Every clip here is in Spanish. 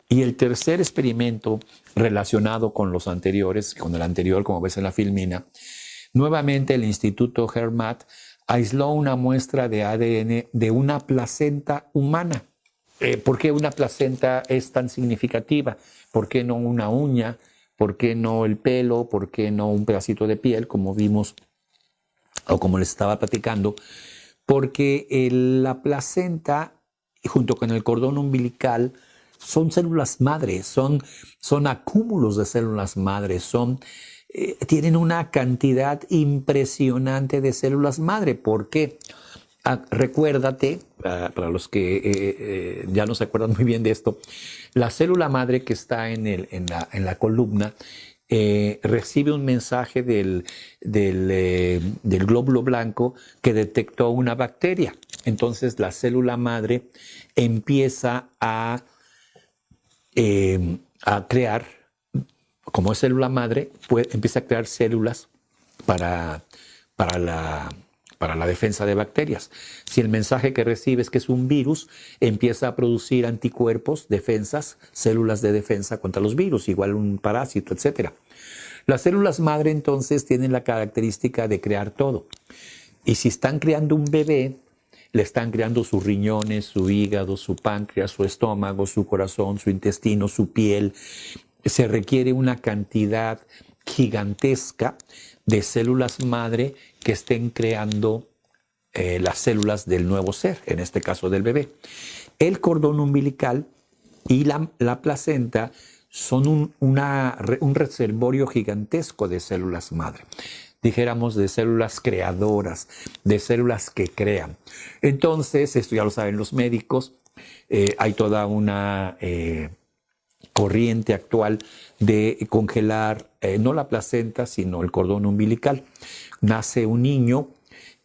Y el tercer experimento relacionado con los anteriores, con el anterior, como ves en la filmina, nuevamente el Instituto Hermat aisló una muestra de ADN de una placenta humana. ¿Por qué una placenta es tan significativa? ¿Por qué no una uña? ¿Por qué no el pelo? ¿Por qué no un pedacito de piel, como vimos o como les estaba platicando? Porque la placenta, junto con el cordón umbilical, son células madres, son acúmulos de células madres, tienen una cantidad impresionante de células madre. ¿Por qué? Recuérdate, para los que ya no se acuerdan muy bien de esto, la célula madre que está en la columna recibe un mensaje del glóbulo blanco que detectó una bacteria. Entonces la célula madre empieza a crear, como es célula madre, empieza a crear células para, para la defensa de bacterias. Si el mensaje que recibe es que es un virus, empieza a producir anticuerpos, defensas, células de defensa contra los virus, igual un parásito, etc. Las células madre entonces tienen la característica de crear todo. Y si están creando un bebé, le están creando sus riñones, su hígado, su páncreas, su estómago, su corazón, su intestino, su piel. Se requiere una cantidad gigantesca de células madre que estén creando las células del nuevo ser, en este caso del bebé. El cordón umbilical y la placenta son un reservorio gigantesco de células madre. Dijéramos de células creadoras, de células que crean. Entonces, esto ya lo saben los médicos, hay toda una corriente actual de congelar no la placenta, sino el cordón umbilical. Nace un niño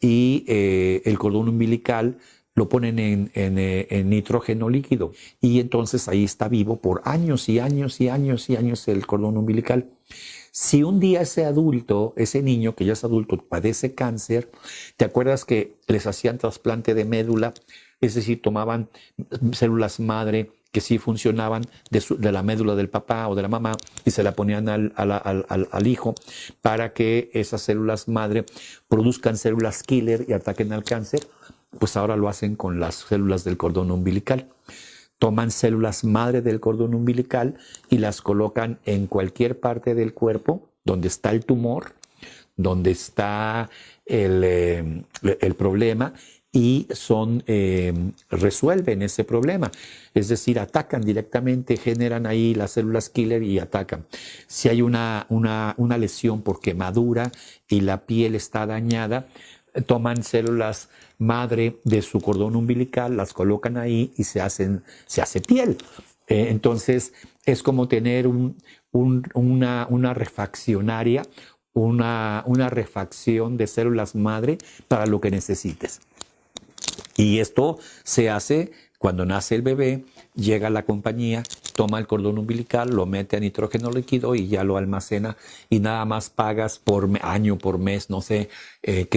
y el cordón umbilical lo ponen en nitrógeno líquido y entonces ahí está vivo por años y años y años y años el cordón umbilical. Si un día ese adulto, ese niño que ya es adulto, padece cáncer, ¿te acuerdas que les hacían trasplante de médula? Es decir, tomaban células madre que sí funcionaban de la médula del papá o de la mamá y se la ponían al hijo para que esas células madre produzcan células killer y ataquen al cáncer. Pues ahora lo hacen con las células del cordón umbilical. Toman células madre del cordón umbilical y las colocan en cualquier parte del cuerpo donde está el tumor, donde está el problema y resuelven ese problema. Es decir, atacan directamente, generan ahí las células killer y atacan. Si hay una lesión por quemadura y la piel está dañada, toman células madre de su cordón umbilical, las colocan ahí y se hace piel. Entonces es como tener una refaccionaria, una refacción de células madre para lo que necesites. Y esto se hace cuando nace el bebé, llega a la compañía, toma el cordón umbilical, lo mete a nitrógeno líquido y ya lo almacena y nada más pagas por año, por mes, no sé, que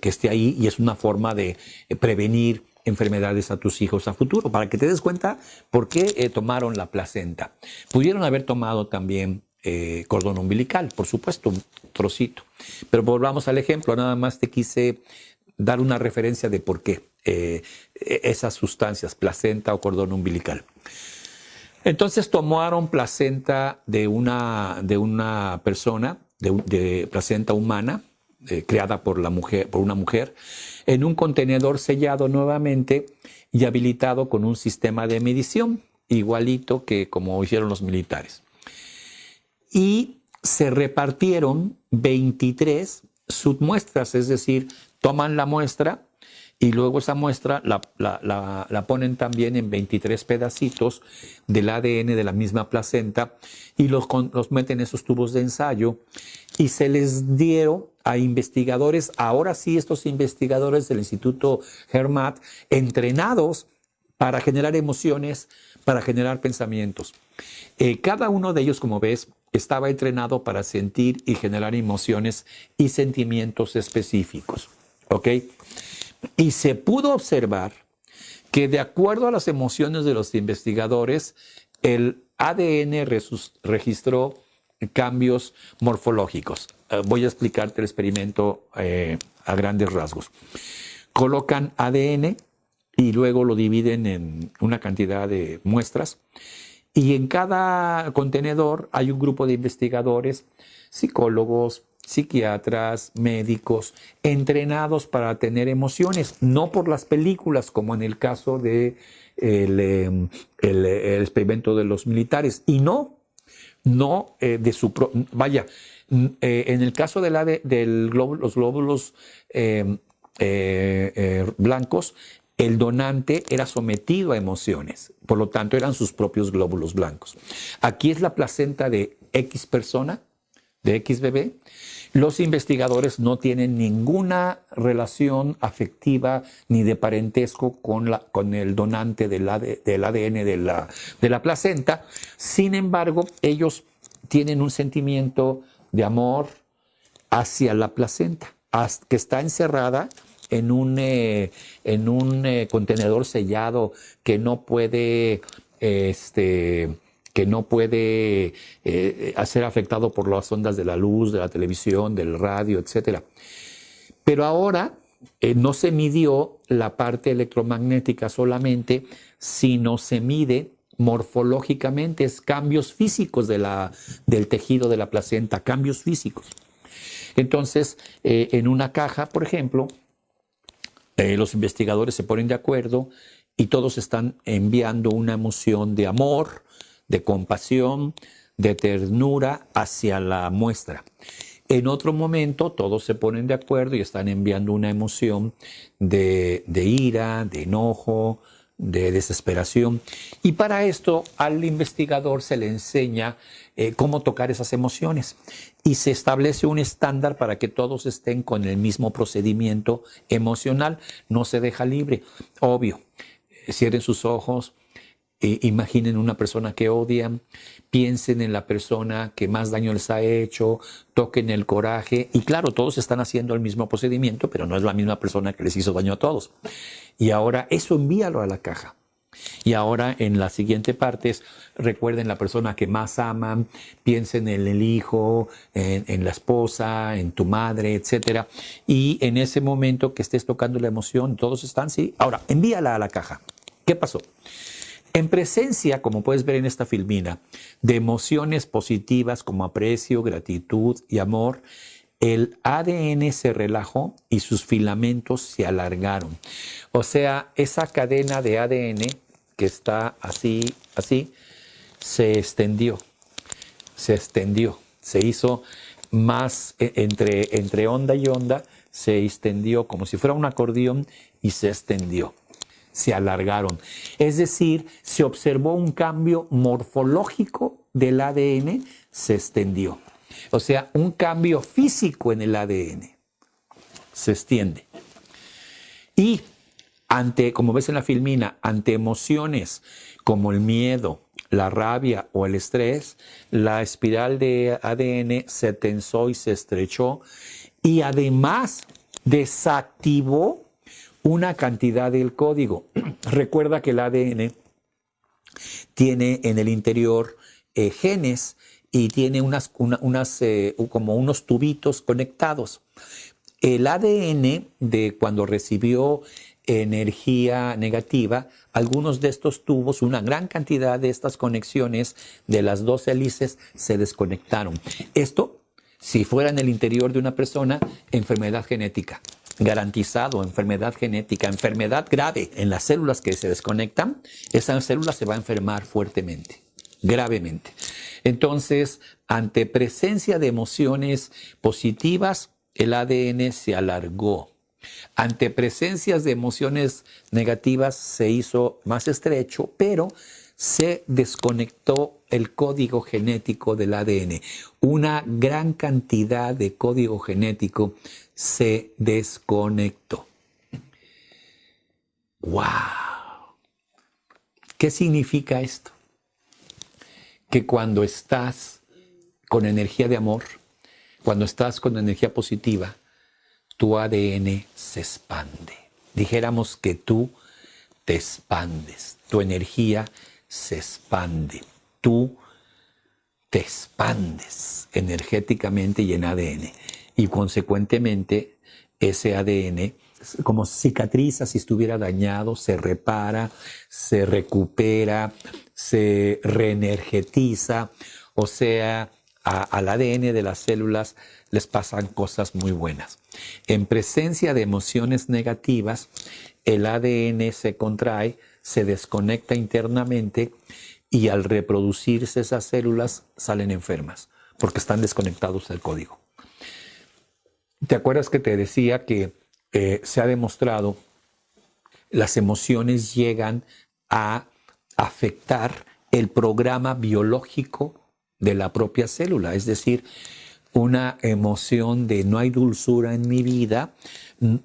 esté ahí, y es una forma de prevenir enfermedades a tus hijos a futuro, para que te des cuenta por qué tomaron la placenta. Pudieron haber tomado también cordón umbilical, por supuesto, un trocito. Pero volvamos al ejemplo, nada más te quise dar una referencia de por qué esas sustancias, placenta o cordón umbilical. Entonces tomaron placenta de una persona, de placenta humana, creada por una mujer, en un contenedor sellado nuevamente y habilitado con un sistema de medición, igualito que como hicieron los militares. Y se repartieron 23 submuestras, es decir, toman la muestra y luego esa muestra la ponen también en 23 pedacitos del ADN de la misma placenta y los meten en esos tubos de ensayo y se les dieron a investigadores, ahora sí estos investigadores del Instituto Hermat, entrenados para generar emociones, para generar pensamientos. Cada uno de ellos, como ves, estaba entrenado para sentir y generar emociones y sentimientos específicos. ¿Ok? Y se pudo observar que de acuerdo a las emociones de los investigadores, el ADN registró cambios morfológicos. Voy a explicarte el experimento a grandes rasgos. Colocan ADN y luego lo dividen en una cantidad de muestras. Y en cada contenedor hay un grupo de investigadores, psicólogos, psiquiatras, médicos, entrenados para tener emociones, no por las películas, como en el caso de el experimento de los militares, y no de su vaya, en el caso de los glóbulos blancos, el donante era sometido a emociones, por lo tanto eran sus propios glóbulos blancos. Aquí es la placenta de X persona, de X bebé. Los investigadores no tienen ninguna relación afectiva ni de parentesco con el donante del ADN de la placenta. Sin embargo, ellos tienen un sentimiento de amor hacia la placenta, que está encerrada en un contenedor sellado que no puede ser afectado por las ondas de la luz, de la televisión, del radio, etc. Pero ahora no se midió la parte electromagnética solamente, sino se mide morfológicamente, es cambios físicos del tejido de la placenta, cambios físicos. Entonces, en una caja, por ejemplo, los investigadores se ponen de acuerdo y todos están enviando una emoción de amor, de compasión, de ternura hacia la muestra. En otro momento todos se ponen de acuerdo y están enviando una emoción de ira, de enojo, de desesperación. Y para esto al investigador se le enseña cómo tocar esas emociones. Y se establece un estándar para que todos estén con el mismo procedimiento emocional. No se deja libre. Obvio, cierren sus ojos. Imaginen una persona que odian, piensen en la persona que más daño les ha hecho, toquen el coraje y claro, todos están haciendo el mismo procedimiento, pero no es la misma persona que les hizo daño a todos. Y ahora eso envíalo a la caja. Y ahora en la siguiente parte recuerden la persona que más aman, piensen en el hijo, en la esposa, en tu madre, etc. Y en ese momento que estés tocando la emoción, todos están, sí. Ahora, envíala a la caja. ¿Qué pasó? En presencia, como puedes ver en esta filmina, de emociones positivas como aprecio, gratitud y amor, el ADN se relajó y sus filamentos se alargaron. O sea, esa cadena de ADN que está así, se extendió, se hizo más entre onda y onda, se extendió como si fuera un acordeón y se extendió. Se alargaron. Es decir, se observó un cambio morfológico del ADN, se extendió. O sea, un cambio físico en el ADN. Se extiende. Y como ves en la filmina, ante emociones como el miedo, la rabia o el estrés, la espiral de ADN se tensó y se estrechó y además desactivó una cantidad del código. Recuerda que el ADN tiene en el interior genes y tiene como unos tubitos conectados. El ADN de cuando recibió energía negativa, algunos de estos tubos, una gran cantidad de estas conexiones de las dos hélices se desconectaron. Esto, si fuera en el interior de una persona, enfermedad genética. Garantizado, enfermedad genética, enfermedad grave. En las células que se desconectan, esa célula se va a enfermar fuertemente, gravemente. Entonces, ante presencia de emociones positivas, el ADN se alargó. Ante presencias de emociones negativas se hizo más estrecho, pero se desconectó el código genético del ADN. Una gran cantidad de código genético se desconectó. ¡Wow! ¿Qué significa esto? Que cuando estás con energía de amor, cuando estás con energía positiva, tu ADN se expande. Dijéramos que tú te expandes, tu energía se expande. Tú te expandes energéticamente y en ADN. Y consecuentemente ese ADN, como cicatriza si estuviera dañado, se repara, se recupera, se reenergetiza. O sea, al ADN de las células les pasan cosas muy buenas. En presencia de emociones negativas, el ADN se contrae, se desconecta internamente y al reproducirse esas células salen enfermas porque están desconectados del código. ¿Te acuerdas que te decía que se ha demostrado las emociones llegan a afectar el programa biológico de la propia célula? Es decir, una emoción de no hay dulzura en mi vida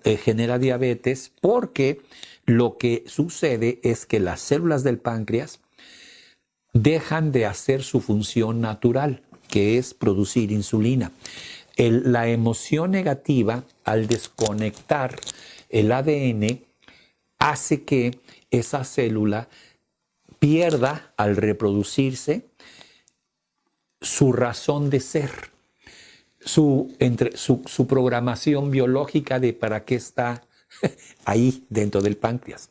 genera diabetes porque lo que sucede es que las células del páncreas dejan de hacer su función natural, que es producir insulina. La emoción negativa, al desconectar el ADN, hace que esa célula pierda, al reproducirse, su razón de ser, su programación biológica de para qué está ahí dentro del páncreas.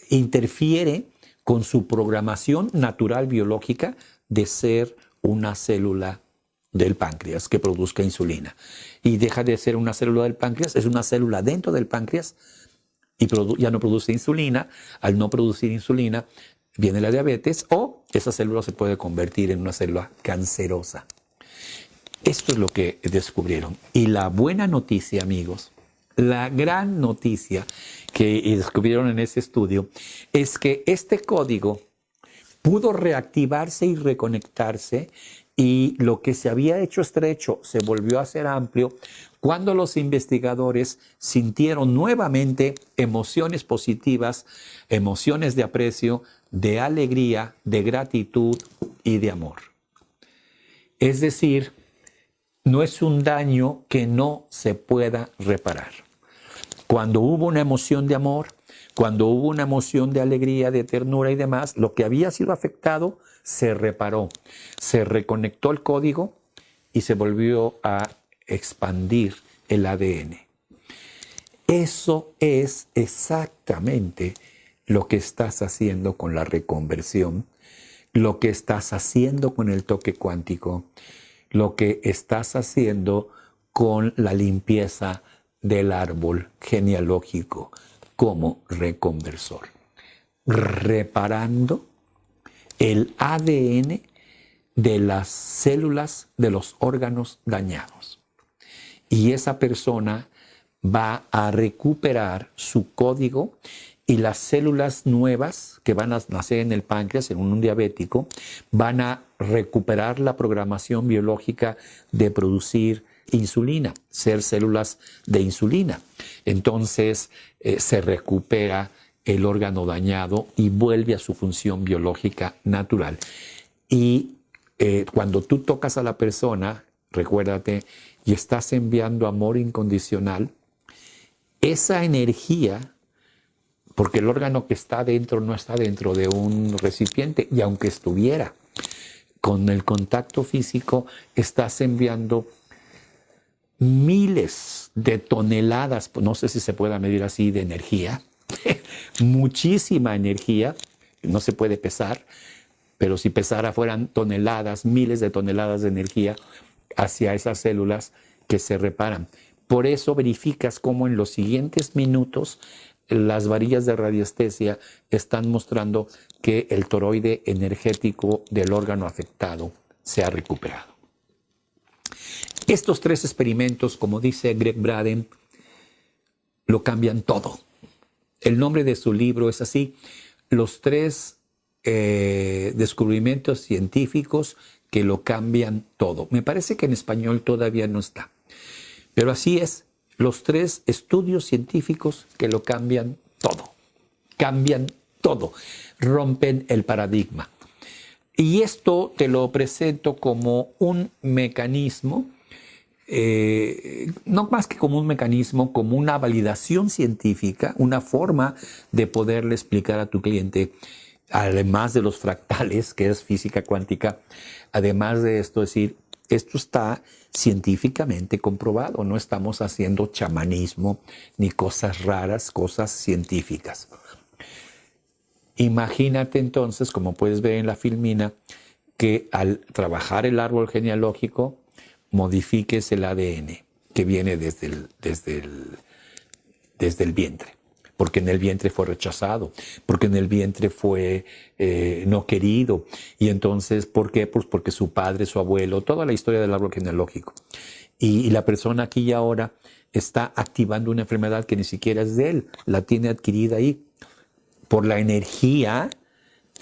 Interfiere con su programación natural biológica de ser una célula del páncreas que produzca insulina. Y deja de ser una célula del páncreas, es una célula dentro del páncreas y ya no produce insulina. Al no producir insulina, viene la diabetes o esa célula se puede convertir en una célula cancerosa. Esto es lo que descubrieron. Y la buena noticia, amigos, la gran noticia que descubrieron en ese estudio es que este código pudo reactivarse y reconectarse y lo que se había hecho estrecho se volvió a hacer amplio cuando los investigadores sintieron nuevamente emociones positivas, emociones de aprecio, de alegría, de gratitud y de amor. Es decir, no es un daño que no se pueda reparar. Cuando hubo una emoción de amor, cuando hubo una emoción de alegría, de ternura y demás, lo que había sido afectado se reparó, se reconectó el código y se volvió a expandir el ADN. Eso es exactamente lo que estás haciendo con la reconversión, lo que estás haciendo con el toque cuántico, lo que estás haciendo con la limpieza del árbol genealógico como reconversor, reparando el ADN de las células de los órganos dañados. Y esa persona va a recuperar su código y las células nuevas que van a nacer en el páncreas, en un diabético, van a recuperar la programación biológica de producir insulina, ser células de insulina. Entonces se recupera el órgano dañado y vuelve a su función biológica natural. Y cuando tú tocas a la persona, recuérdate, y estás enviando amor incondicional, esa energía, porque el órgano que está dentro no está dentro de un recipiente, y aunque estuviera con el contacto físico, estás enviando miles de toneladas, no sé si se pueda medir así, de energía, muchísima energía, no se puede pesar, pero si pesara fueran toneladas, miles de toneladas de energía hacia esas células que se reparan. Por eso verificas cómo en los siguientes minutos las varillas de radiestesia están mostrando que el toroide energético del órgano afectado se ha recuperado. Estos 3 experimentos, como dice Greg Braden, lo cambian todo. El nombre de su libro es así, los 3 descubrimientos científicos que lo cambian todo. Me parece que en español todavía no está. Pero así es, los 3 estudios científicos que lo cambian todo. Cambian todo, rompen el paradigma. Y esto te lo presento como un mecanismo no más que como un mecanismo, como una validación científica, una forma de poderle explicar a tu cliente, además de los fractales, que es física cuántica, además de esto, decir, esto está científicamente comprobado, no estamos haciendo chamanismo ni cosas raras, cosas científicas. Imagínate entonces, como puedes ver en la filmina, que al trabajar el árbol genealógico modifiques el ADN que viene desde el vientre, porque en el vientre fue rechazado, porque en el vientre fue no querido. Y entonces, ¿por qué? Pues porque su padre, su abuelo, toda la historia del árbol genealógico. Y la persona aquí y ahora está activando una enfermedad que ni siquiera es de él, la tiene adquirida ahí, por la energía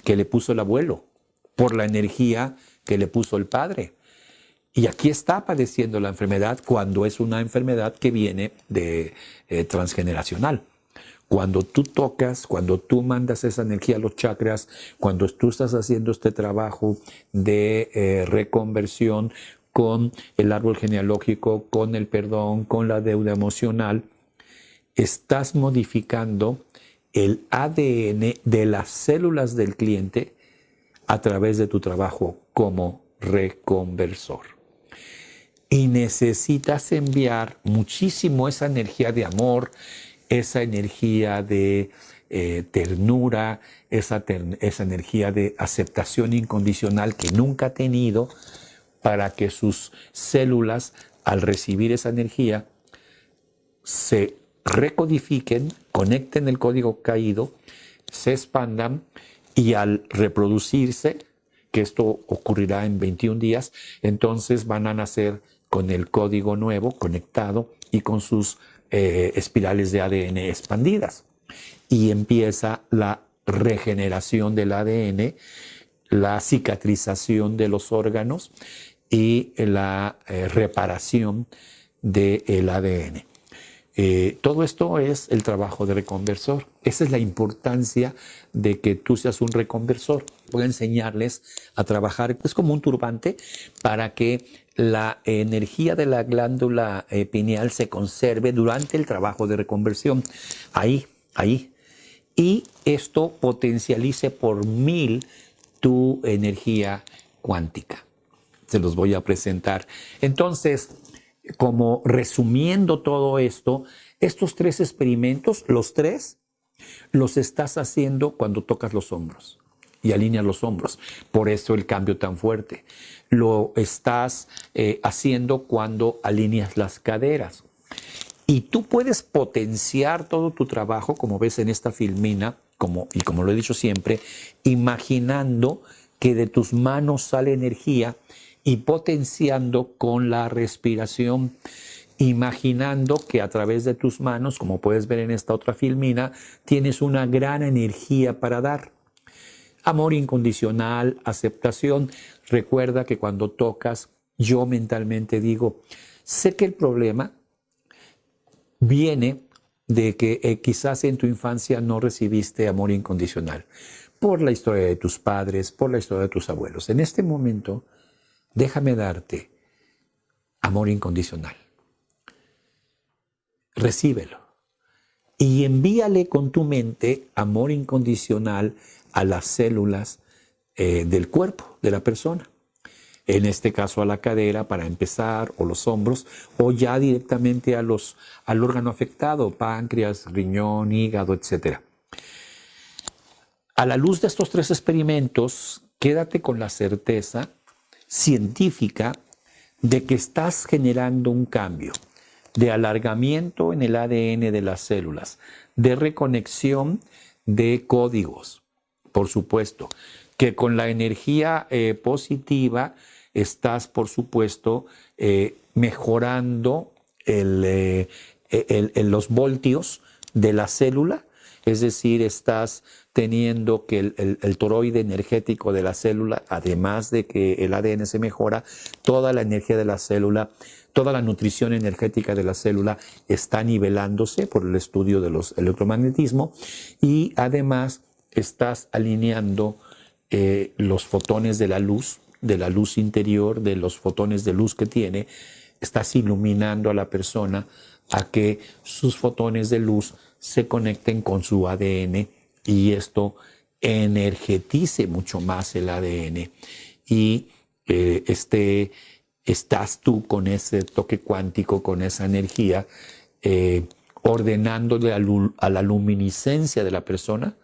que le puso el abuelo, por la energía que le puso el padre. Y aquí está padeciendo la enfermedad cuando es una enfermedad que viene de transgeneracional. Cuando tú tocas, cuando tú mandas esa energía a los chakras, cuando tú estás haciendo este trabajo de reconversión con el árbol genealógico, con el perdón, con la deuda emocional, estás modificando el ADN de las células del cliente a través de tu trabajo como reconversor. Y necesitas enviar muchísimo esa energía de amor, esa energía de ternura, esa energía de aceptación incondicional que nunca ha tenido, para que sus células, al recibir esa energía, se recodifiquen, conecten el código caído, se expandan y al reproducirse, que esto ocurrirá en 21 días, entonces van a nacer con el código nuevo conectado y con sus espirales de ADN expandidas. Y empieza la regeneración del ADN, la cicatrización de los órganos y la reparación del ADN. Todo esto es el trabajo de reconversor. Esa es la importancia de que tú seas un reconversor. Voy a enseñarles a trabajar, es como un turbante, para que la energía de la glándula pineal se conserve durante el trabajo de reconversión. Ahí. Y esto potencialice por 1000 tu energía cuántica. Se los voy a presentar. Entonces, como resumiendo todo esto, estos 3 experimentos, los 3, los estás haciendo cuando tocas los hombros y alineas los hombros. Por eso el cambio tan fuerte. Lo estás haciendo cuando alineas las caderas. Y tú puedes potenciar todo tu trabajo, como ves en esta filmina, como lo he dicho siempre, imaginando que de tus manos sale energía y potenciando con la respiración, imaginando que a través de tus manos, como puedes ver en esta otra filmina, tienes una gran energía para dar. Amor incondicional, aceptación. Recuerda que cuando tocas, yo mentalmente digo, sé que el problema viene de que quizás en tu infancia no recibiste amor incondicional, por la historia de tus padres, por la historia de tus abuelos. En este momento, déjame darte amor incondicional. Recíbelo y envíale con tu mente amor incondicional a las células del cuerpo de la persona. En este caso a la cadera para empezar, o los hombros, o ya directamente al órgano afectado, páncreas, riñón, hígado, etc. A la luz de estos 3 experimentos, quédate con la certeza científica de que estás generando un cambio de alargamiento en el ADN de las células, de reconexión de códigos, por supuesto, que con la energía positiva estás, por supuesto, mejorando los voltios de la célula, es decir, estás teniendo que el toroide energético de la célula, además de que el ADN se mejora, toda la energía de la célula, toda la nutrición energética de la célula está nivelándose por el estudio de los electromagnetismo, y además estás alineando los fotones de la luz interior, de los fotones de luz que tiene estás iluminando a la persona a que sus fotones de luz se conecten con su ADN y esto energetice mucho más el ADN y estás tú con ese toque cuántico, con esa energía, ordenándole a la luminiscencia de la persona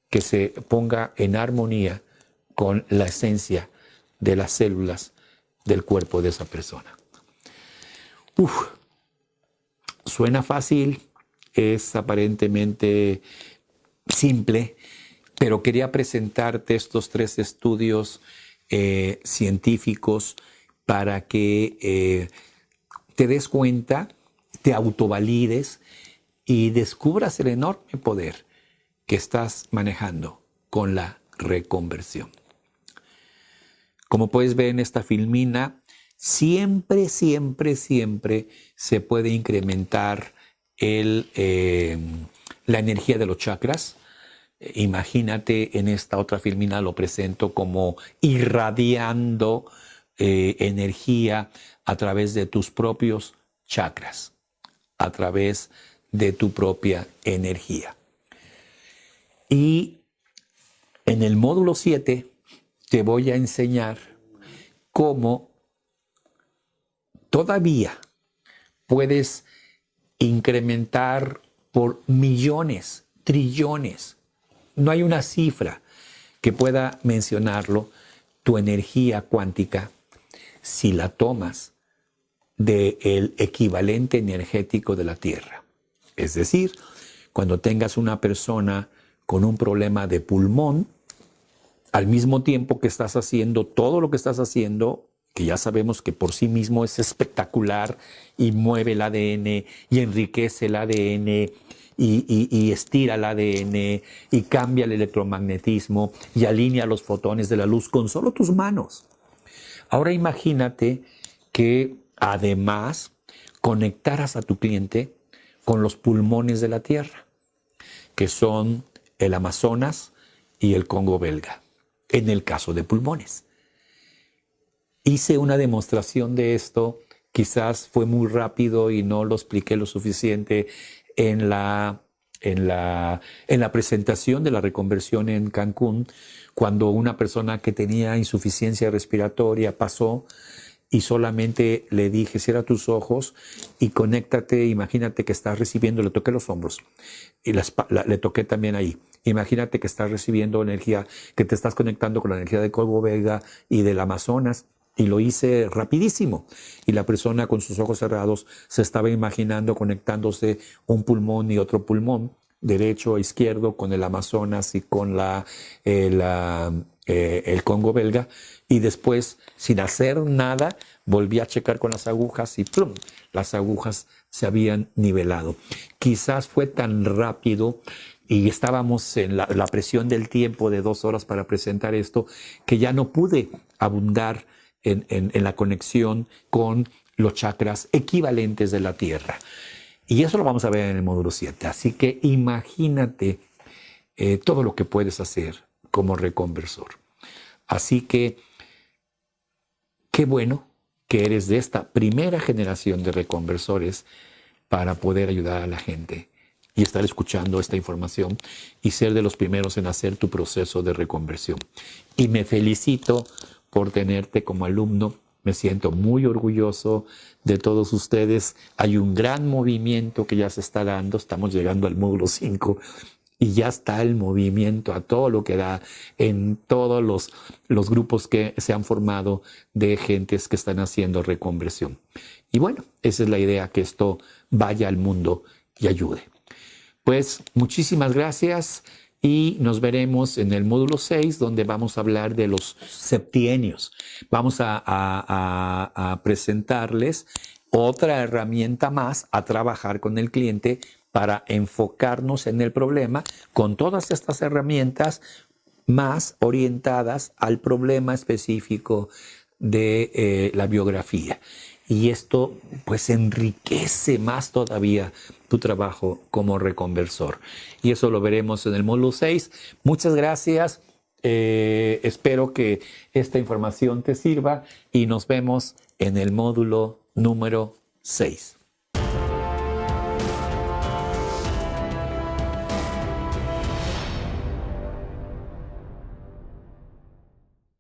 que se ponga en armonía con la esencia de las células del cuerpo de esa persona. Suena fácil, es aparentemente simple, pero quería presentarte estos 3 estudios científicos para que te des cuenta, te autovalides y descubras el enorme poder que estás manejando con la reconversión. Como puedes ver en esta filmina, siempre se puede incrementar la energía de los chakras. Imagínate, en esta otra filmina lo presento como irradiando energía a través de tus propios chakras, a través de tu propia energía. Y en el módulo 7 te voy a enseñar cómo todavía puedes incrementar por millones, trillones. No hay una cifra que pueda mencionarlo, tu energía cuántica, si la tomas del equivalente energético de la Tierra. Es decir, cuando tengas una persona con un problema de pulmón, al mismo tiempo que estás haciendo todo lo que estás haciendo, que ya sabemos que por sí mismo es espectacular y mueve el ADN y enriquece el ADN y estira el ADN y cambia el electromagnetismo y alinea los fotones de la luz con solo tus manos. Ahora imagínate que además conectaras a tu cliente con los pulmones de la Tierra, que son el Amazonas y el Congo belga, en el caso de pulmones. Hice una demostración de esto, quizás fue muy rápido y no lo expliqué lo suficiente en la presentación de la reconversión en Cancún, cuando una persona que tenía insuficiencia respiratoria pasó y solamente le dije, cierra tus ojos y conéctate, imagínate que estás recibiendo, le toqué los hombros y le toqué también ahí. Imagínate que estás recibiendo energía, que te estás conectando con la energía de Congo belga y del Amazonas. Y lo hice rapidísimo. Y la persona con sus ojos cerrados se estaba imaginando conectándose un pulmón y otro pulmón, derecho e izquierdo, con el Amazonas y con el Congo belga. Y después, sin hacer nada, volví a checar con las agujas y ¡plum! Las agujas se habían nivelado. Quizás fue tan rápido y estábamos en la presión del tiempo de 2 horas para presentar esto, que ya no pude abundar en la conexión con los chakras equivalentes de la Tierra. Y eso lo vamos a ver en el módulo 7. Así que imagínate todo lo que puedes hacer como reconversor. Así que qué bueno que eres de esta primera generación de reconversores para poder ayudar a la gente y estar escuchando esta información y ser de los primeros en hacer tu proceso de reconversión. Y me felicito por tenerte como alumno. Me siento muy orgulloso de todos ustedes. Hay un gran movimiento que ya se está dando. Estamos llegando al módulo 5 y ya está el movimiento a todo lo que da en todos los grupos que se han formado de gentes que están haciendo reconversión. Y bueno, esa es la idea, que esto vaya al mundo y ayude. Pues muchísimas gracias. Y nos veremos en el módulo 6, donde vamos a hablar de los septienios. Vamos a presentarles otra herramienta más a trabajar con el cliente para enfocarnos en el problema con todas estas herramientas más orientadas al problema específico de la biografía. Y esto pues enriquece más todavía tu trabajo como reconversor. Y eso lo veremos en el módulo 6. Muchas gracias. Espero que esta información te sirva y nos vemos en el módulo Número 6.